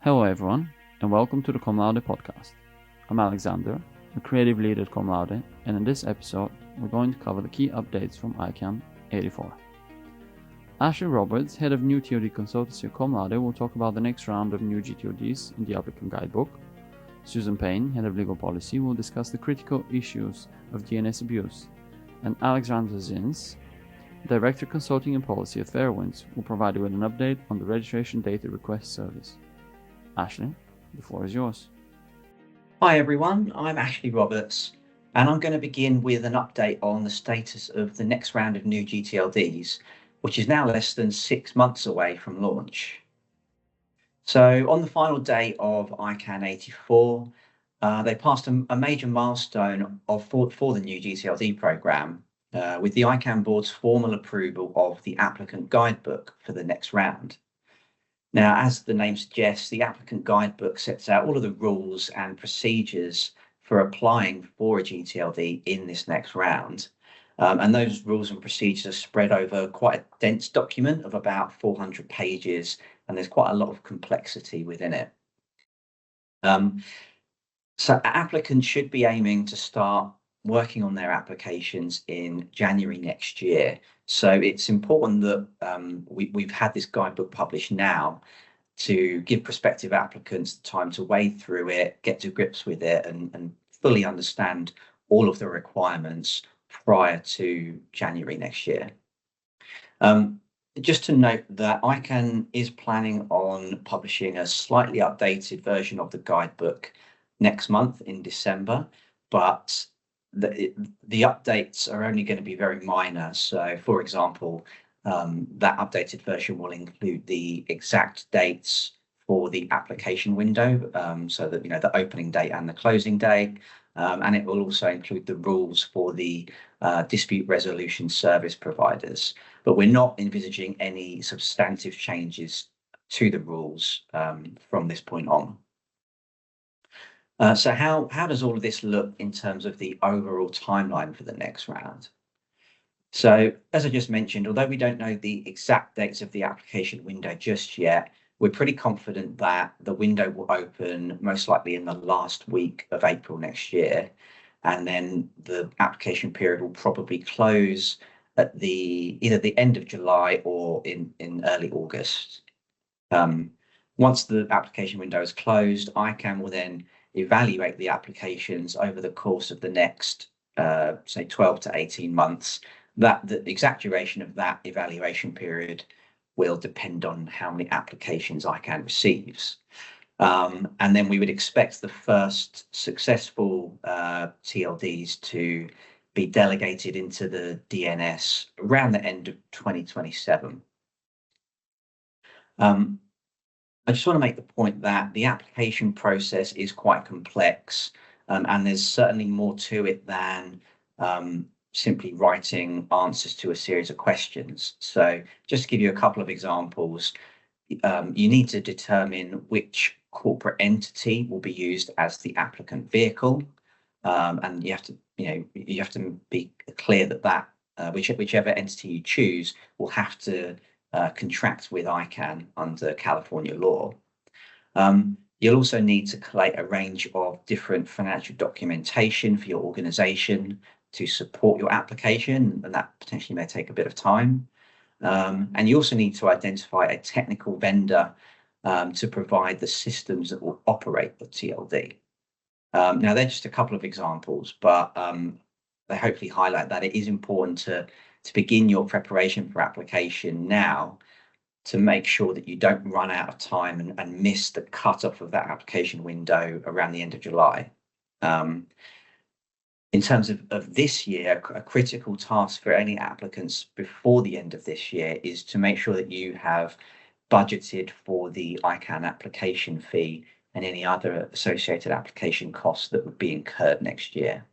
Hello everyone, and welcome to the Laude podcast. I'm Alexander, a creative lead at Laude, and in this episode, we're going to cover the key updates from ICANN84. Ashley Roberts, head of new TLD consultancy at Laude, will talk about the next round of new gTLDs in the applicant guidebook. Susan Payne, head of legal policy, will discuss the critical issues of DNS abuse, and Alexandra Zins, Director Consulting and Policy at Fairwinds, will provide you with an update on the registration data request service. Ashley, the floor is yours. Hi everyone, I'm Ashley Roberts, and I'm going to begin with an update on the status of the next round of new gTLDs, which is now less than 6 months away from launch. So on the final day of ICANN84, they passed a major milestone for the new gTLD program, with the ICANN board's formal approval of the applicant guidebook for the next round. Now, as the name suggests, the applicant guidebook sets out all of the rules and procedures for applying for a gTLD in this next round. And those rules and procedures are spread over quite a dense document of about 400 pages, and there's quite a lot of complexity within it. So applicants should be aiming to start working on their applications in January next year. So it's important that we've had this guidebook published now to give prospective applicants the time to wade through it, get to grips with it, and fully understand all of the requirements prior to January next year. Just to note that ICANN is planning on publishing a slightly updated version of the guidebook next month in December, but the updates are only going to be very minor. So, for example, that updated version will include the exact dates for the application window, so that the opening date and the closing date, and it will also include the rules for the dispute resolution service providers. But we're not envisaging any substantive changes to the rules from this point on. So how does all of this look in terms of the overall timeline for the next round? So as I just mentioned, although we don't know the exact dates of the application window just yet, we're pretty confident that the window will open most likely in the last week of April next year. And then the application period will probably close at either the end of July or in early August. Once the application window is closed, ICANN will then evaluate the applications over the course of the next, say, 12 to 18 months. The exact duration of that evaluation period will depend on how many applications ICANN receives. And then we would expect the first successful TLDs to be delegated into the DNS around the end of 2027. I just want to make the point that the application process is quite complex, and there's certainly more to it than simply writing answers to a series of questions. So just to give you a couple of examples, you need to determine which corporate entity will be used as the applicant vehicle, and you have to be clear that whichever entity you choose will have to contract with ICANN under California law. You'll also need to collate a range of different financial documentation for your organization to support your application, and that potentially may take a bit of time. And you also need to identify a technical vendor to provide the systems that will operate the TLD. Now, they're just a couple of examples, but they hopefully highlight that it is important to begin your preparation for application now to make sure that you don't run out of time and miss the cutoff of that application window around the end of July. In terms of this year, a critical task for any applicants before the end of this year is to make sure that you have budgeted for the ICANN application fee and any other associated application costs that would be incurred next year.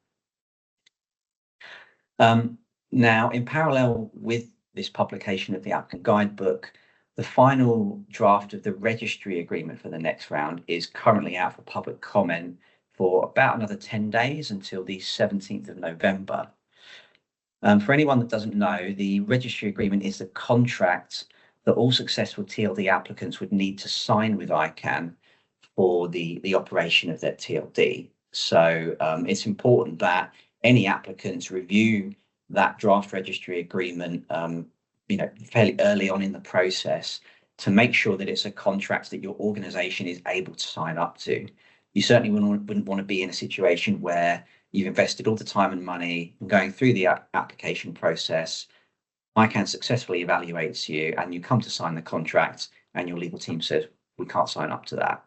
Now, in parallel with this publication of the applicant guidebook, the final draft of the registry agreement for the next round is currently out for public comment for about another 10 days until the 17th of November. For anyone that doesn't know, the registry agreement is the contract that all successful TLD applicants would need to sign with ICANN for the operation of their TLD. So it's important that any applicants review that draft registry agreement, fairly early on in the process, to make sure that it's a contract that your organization is able to sign up to. You certainly wouldn't want to be in a situation where you've invested all the time and money in going through the application process. ICANN successfully evaluates you and you come to sign the contract and your legal team says, we can't sign up to that.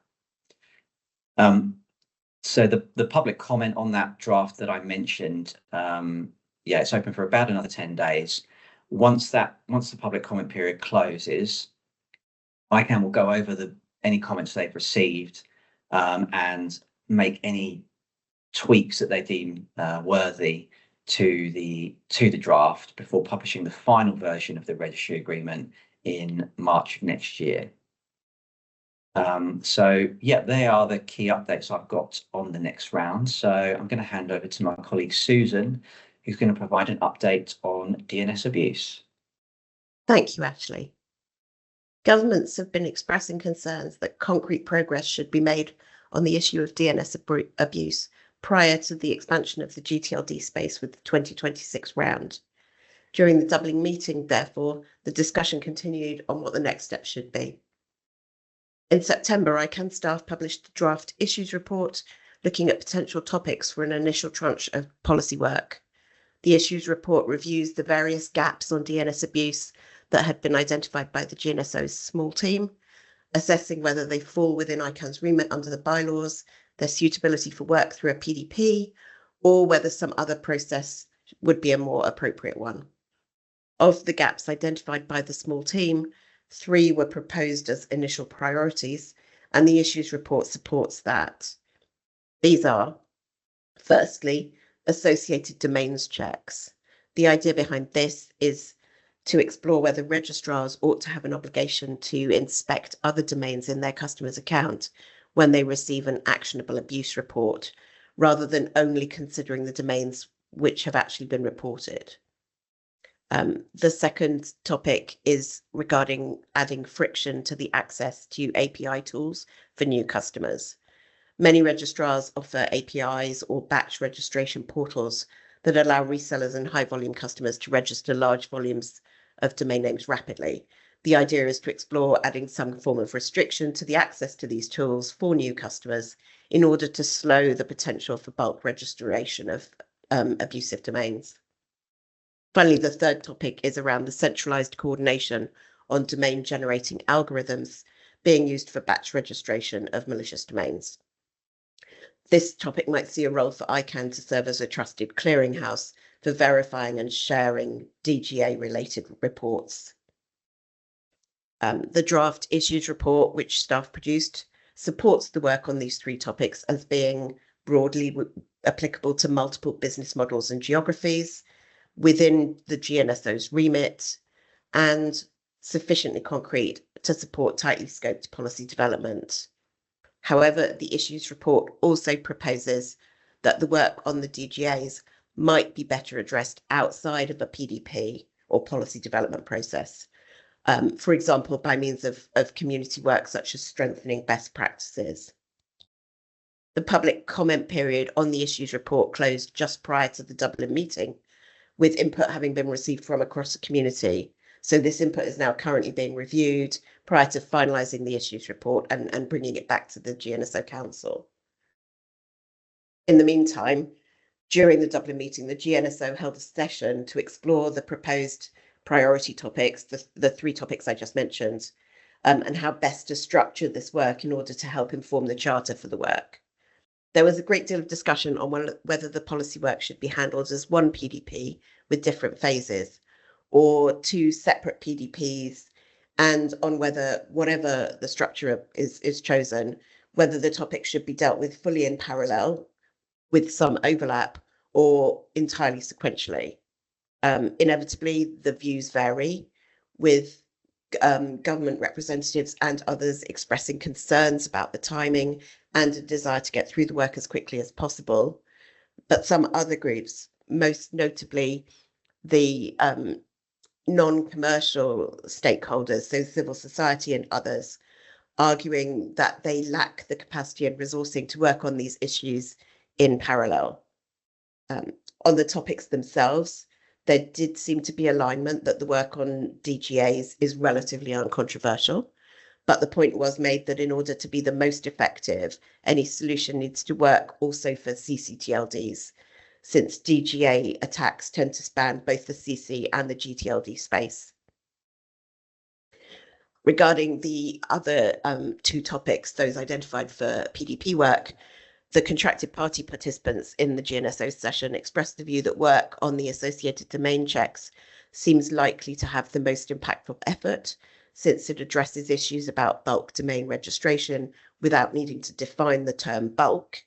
So the public comment on that draft that I mentioned, it's open for about another 10 days. Once the public comment period closes, ICANN will go over any comments they've received and make any tweaks that they deem worthy to the draft before publishing the final version of the registry agreement in March of next year. They are the key updates I've got on the next round. So I'm going to hand over to my colleague Susan, who's going to provide an update on DNS abuse. Thank you, Ashley. Governments have been expressing concerns that concrete progress should be made on the issue of DNS abuse prior to the expansion of the gTLD space with the 2026 round. During the Dublin meeting, therefore, the discussion continued on what the next steps should be. In September, ICANN staff published the draft issues report looking at potential topics for an initial tranche of policy work. The issues report reviews the various gaps on DNS abuse that had been identified by the GNSO's small team, assessing whether they fall within ICANN's remit under the bylaws, their suitability for work through a PDP, or whether some other process would be a more appropriate one. Of the gaps identified by the small team, 3 were proposed as initial priorities, and the issues report supports that. These are, firstly, associated domains checks. The idea behind this is to explore whether registrars ought to have an obligation to inspect other domains in their customer's account when they receive an actionable abuse report, rather than only considering the domains which have actually been reported. The second topic is regarding adding friction to the access to API tools for new customers. Many registrars offer APIs or batch registration portals that allow resellers and high-volume customers to register large volumes of domain names rapidly. The idea is to explore adding some form of restriction to the access to these tools for new customers in order to slow the potential for bulk registration of abusive domains. Finally, the third topic is around the centralized coordination on domain generating algorithms being used for batch registration of malicious domains. This topic might see a role for ICANN to serve as a trusted clearinghouse for verifying and sharing DGA-related reports. The draft issues report, which staff produced, supports the work on these 3 topics as being broadly applicable to multiple business models and geographies, within the GNSO's remit, and sufficiently concrete to support tightly scoped policy development. However, the issues report also proposes that the work on the DGAs might be better addressed outside of a PDP or policy development process, for example, by means of community work such as strengthening best practices. The public comment period on the issues report closed just prior to the Dublin meeting, with input having been received from across the community. So this input is now currently being reviewed prior to finalising the issues report and bringing it back to the GNSO Council. In the meantime, during the Dublin meeting, the GNSO held a session to explore the proposed priority topics, the 3 topics I just mentioned, and how best to structure this work in order to help inform the charter for the work. There was a great deal of discussion on whether the policy work should be handled as one PDP with different phases, or 2 separate PDPs, and on whether, whatever the structure is chosen, whether the topic should be dealt with fully in parallel with some overlap or entirely sequentially. Inevitably, the views vary, with government representatives and others expressing concerns about the timing and a desire to get through the work as quickly as possible. But some other groups, most notably the non-commercial stakeholders, so civil society and others, arguing that they lack the capacity and resourcing to work on these issues in parallel. On the topics themselves, there did seem to be alignment that the work on DGAs is relatively uncontroversial, but the point was made that in order to be the most effective, any solution needs to work also for CCTLDs, since DGA attacks tend to span both the CC and the gTLD space. Regarding the other two topics, those identified for PDP work, the contracted party participants in the GNSO session expressed the view that work on the associated domain checks seems likely to have the most impactful effort, since it addresses issues about bulk domain registration without needing to define the term bulk.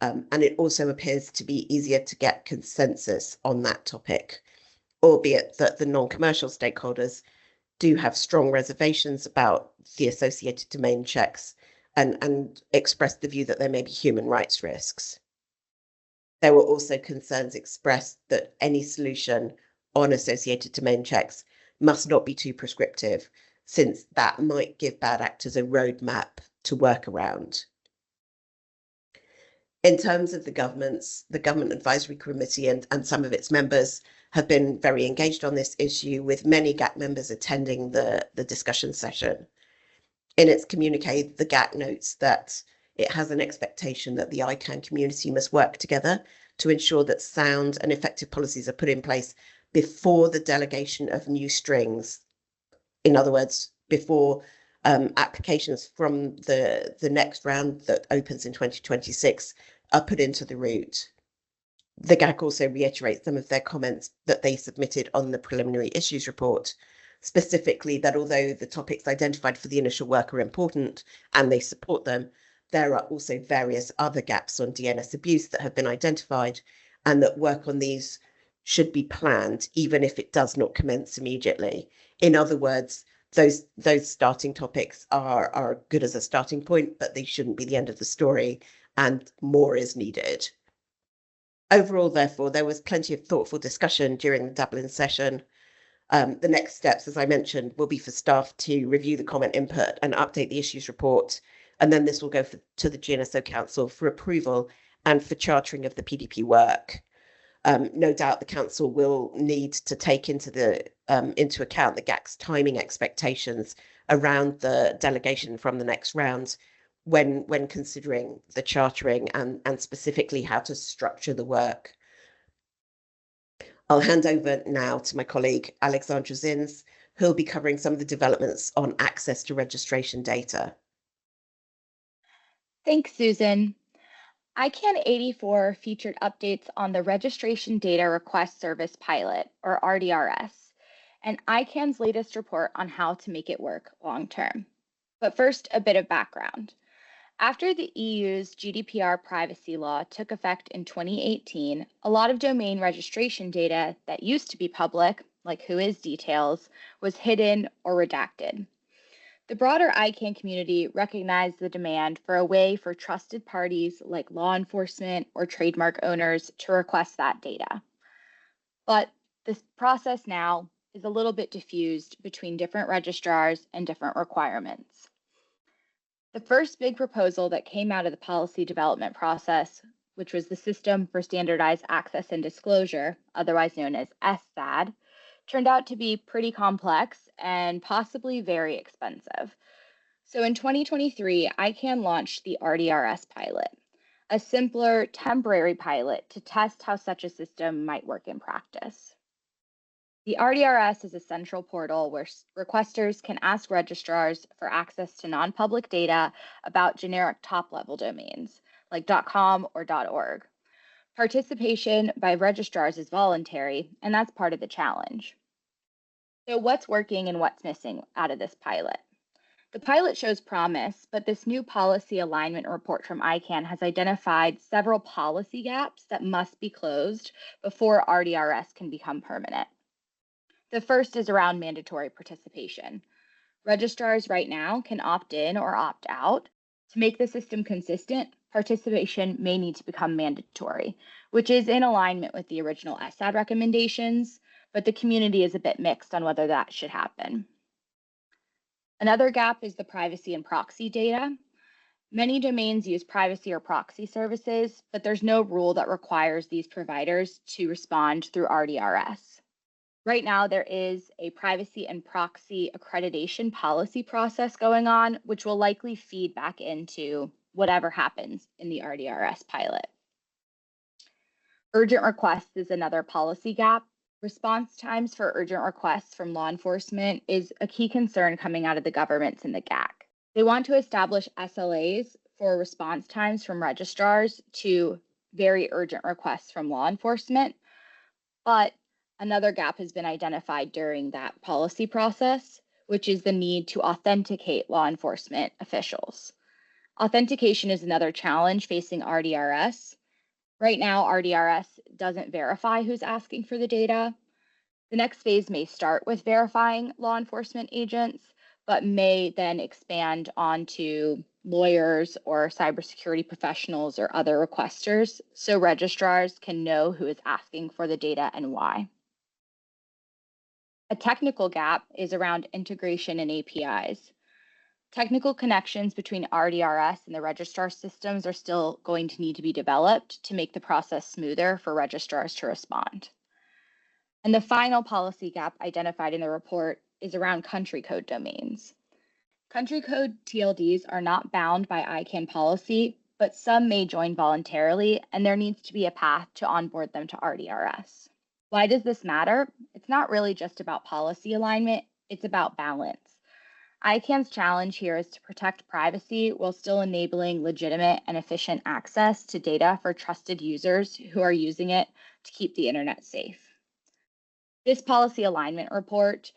And it also appears to be easier to get consensus on that topic, albeit that the non-commercial stakeholders do have strong reservations about the associated domain checks and expressed the view that there may be human rights risks. There were also concerns expressed that any solution on associated domain checks must not be too prescriptive, since that might give bad actors a roadmap to work around. In terms of the Government Advisory Committee and some of its members have been very engaged on this issue, with many GAC members attending the discussion session. In its communique, the GAC notes that it has an expectation that the ICANN community must work together to ensure that sound and effective policies are put in place before the delegation of new strings. In other words, before applications from the next round that opens in 2026 are put into the route. The GAC also reiterates some of their comments that they submitted on the preliminary issues report, specifically that although the topics identified for the initial work are important and they support them, there are also various other gaps on DNS abuse that have been identified, and that work on these should be planned even if it does not commence immediately. In other words, those starting topics are good as a starting point, but they shouldn't be the end of the story, and more is needed. Overall, therefore, there was plenty of thoughtful discussion during the Dublin session. The next steps, as I mentioned, will be for staff to review the comment input and update the issues report, and then this will go to the GNSO Council for approval and for chartering of the PDP work. No doubt the Council will need to take into account the GAC's timing expectations around the delegation from the next round when considering the chartering and specifically how to structure the work. I'll hand over now to my colleague, Alexandra Zins, who'll be covering some of the developments on access to registration data. Thanks, Susan. ICANN84 featured updates on the Registration Data Request Service Pilot, or RDRS, and ICANN's latest report on how to make it work long-term. But first, a bit of background. After the EU's GDPR privacy law took effect in 2018, a lot of domain registration data that used to be public, like whois details, was hidden or redacted. The broader ICANN community recognized the demand for a way for trusted parties like law enforcement or trademark owners to request that data. But this process now is a little bit diffused between different registrars and different requirements. The first big proposal that came out of the policy development process, which was the System for Standardized Access and Disclosure, otherwise known as SSAD, turned out to be pretty complex and possibly very expensive. So in 2023, ICANN launched the RDRS pilot, a simpler temporary pilot to test how such a system might work in practice. The RDRS is a central portal where requesters can ask registrars for access to non-public data about generic top-level domains like .com or .org. Participation by registrars is voluntary, and that's part of the challenge. So what's working and what's missing out of this pilot? The pilot shows promise, but this new policy alignment report from ICANN has identified several policy gaps that must be closed before RDRS can become permanent. The first is around mandatory participation. Registrars right now can opt in or opt out. To make the system consistent, participation may need to become mandatory, which is in alignment with the original SSAD recommendations, but the community is a bit mixed on whether that should happen. Another gap is the privacy and proxy data. Many domains use privacy or proxy services, but there's no rule that requires these providers to respond through RDRS. Right now, there is a privacy and proxy accreditation policy process going on, which will likely feed back into whatever happens in the RDRS pilot. Urgent requests is another policy gap. Response times for urgent requests from law enforcement is a key concern coming out of the governments in the GAC. They want to establish SLAs for response times from registrars to very urgent requests from law enforcement, but another gap has been identified during that policy process, which is the need to authenticate law enforcement officials. Authentication is another challenge facing RDRS. Right now, RDRS doesn't verify who's asking for the data. The next phase may start with verifying law enforcement agents, but may then expand onto lawyers or cybersecurity professionals or other requesters, so registrars can know who is asking for the data and why. A technical gap is around integration and APIs. Technical connections between RDRS and the registrar systems are still going to need to be developed to make the process smoother for registrars to respond. And the final policy gap identified in the report is around country code domains. Country code TLDs are not bound by ICANN policy, but some may join voluntarily, and there needs to be a path to onboard them to RDRS. Why does this matter? It's not really just about policy alignment, it's about balance. ICANN's challenge here is to protect privacy while still enabling legitimate and efficient access to data for trusted users who are using it to keep the internet safe. This policy alignment report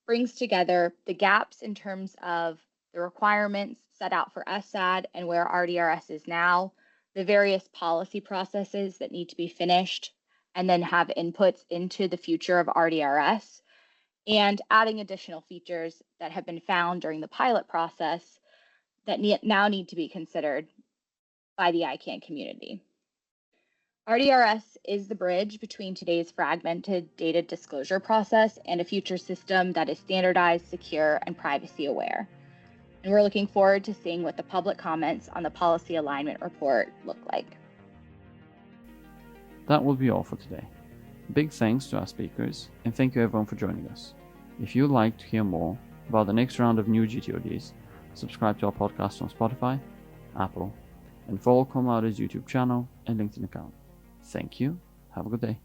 brings together the gaps in terms of the requirements set out for SAD and where RDRS is now, the various policy processes that need to be finished, and then have inputs into the future of RDRS, and adding additional features that have been found during the pilot process that now need to be considered by the ICANN community. RDRS is the bridge between today's fragmented data disclosure process and a future system that is standardized, secure, and privacy aware. And we're looking forward to seeing what the public comments on the policy alignment report look like. That will be all for today. Big thanks to our speakers, and thank you everyone for joining us. If you'd like to hear more about the next round of new gTLDs, subscribe to our podcast on Spotify, Apple, and follow Cum Laude's YouTube channel and LinkedIn account. Thank you. Have a good day.